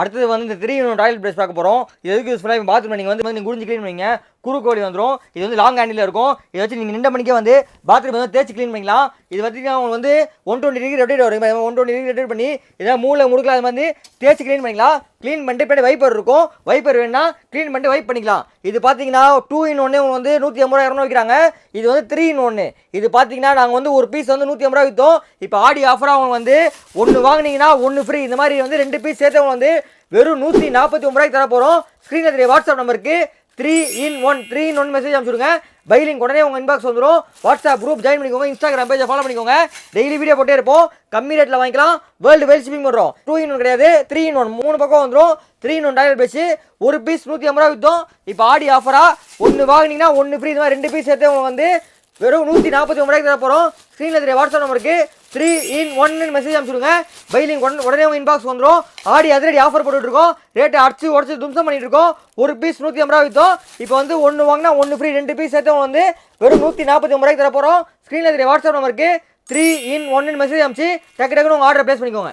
அடுத்தது வந்து இந்த 3 in 1 டாய்லெட் ப்ரஷ் பார்க்க போகிறோம். இது எதுக்கு யூஸ்ஃபுல்லாக இப்போ பாத்ரூம் நீங்கள் வந்து நீங்கள் குடிஞ்சு க்ளீன் பண்ணிங்க குறுக்கு வழி வந்துடும். இது வந்து லாங் ஹேண்டில் இருக்கும். இதை வச்சு நீங்கள் நின்ற மணிக்கே வந்து பாத்ரூம் வந்து தேய்ச்சி க்ளீன் பண்ணிக்கலாம். இது பார்த்தீங்கன்னா உங்களுக்கு வந்து 120 டிகிரி ரொட்டேட் வரும். 120 டிகிரி ரொட்டேட் பண்ணி இதை மூளை முடுக்கலாம். அது மாதிரி தேய்ச்சி க்ளீன் பண்ணிக்கலாம். க்ளீன் பண்ணிட்டு பின்னாடி வைப்பர் இருக்கும். வைப்பர் வேணுன்னா க்ளீன் பண்ணிட்டு வைப் பண்ணிக்கலாம். இது பார்த்தீங்கன்னா 2 in 1 உங்களுக்கு வந்து 150 ரூபா விற்கிறாங்க. இது வந்து 3 in 1. இது பார்த்தீங்கன்னா நாங்கள் வந்து ஒரு பீஸ் வந்து 150 ரூபா விற்றோம். இப்போ ஆடி ஆஃபராக அவங்க வந்து ஒன்று வாங்கினீங்கன்னா ஒன்று ஃப்ரீ. இந்த மாதிரி வந்து 2 பீஸ் சேர்த்து வந்து வெறும் 149 ரூபாய்க்கு தர போகிறோம். ஸ்க்ரீனில் தெரிய வாட்ஸ்அப் நம்பருக்கு 3 in 1 மெசேஜ் அனுப்பிச்சுடுங்க. பைலிங் உடனே உங்கள் இன்பாக்ஸ் வந்துடும். வாட்ஸ்அப் குரூப் ஜாயின் பண்ணிக்கோங்க. இன்ஸ்டாகிராம் பேஜை ஃபாலோ பண்ணிக்கோங்க. டெய்லி வீடியோ போட்டே இருப்போம். கம்மி ரேட்டில் வாங்கிக்கலாம். வேர்ல்டு வைட் ஷிப்பிங் பண்ணுறோம். 2 in 1 கிடையாது, 3 in 1 3 பக்கம் வந்துடும். 3 in 1 டாய்லெட் ப்ரஷ் ஒரு பீஸ் 150 ரூபா விற்றோம். இப்போ ஆடி ஆஃபராக ஒன்று வாங்கினீங்கன்னா ஒன்று ஃப்ரீ. இந்த மாதிரி 2 பீஸ் சேர்த்து வந்து வெறும் 149 ரூபாய்க்கு தர போகிறோம். ஸ்க்ரீனில் தெரிய வாட்ஸ்அப் நம்பருக்கு 3 in 1 மெசேஜ் அனுப்பிச்சுடுங்க. பைலிங் உடனே உங்கள் இன்பாக்ஸ் வந்துடும். ஆடி அதிரடி ஆஃபர் போட்டுட்ருக்கோம். ரேட்டை அடிச்சு உடச்சி தும்சம் பண்ணிட்டு இருக்கோம். ஒரு பீஸ் 150 ரூபா விற்றோம். இப்போ வந்து ஒன்று வாங்கினா ஒன்று ஃப்ரீ. 2 பீஸ் சேர்த்து வந்து வெறும் 149 ரூபாய்க்கு தர போகிறோம். ஸ்க்ரீனில் தெரிய வாட்ஸ்அப் நம்பருக்கு 3 in 1 மெசேஜ் அனுப்பிச்சு டக்கு டக்குன்னு உங்கள் ஆர்டர் ப்ளேஸ் பண்ணிக்கோங்க.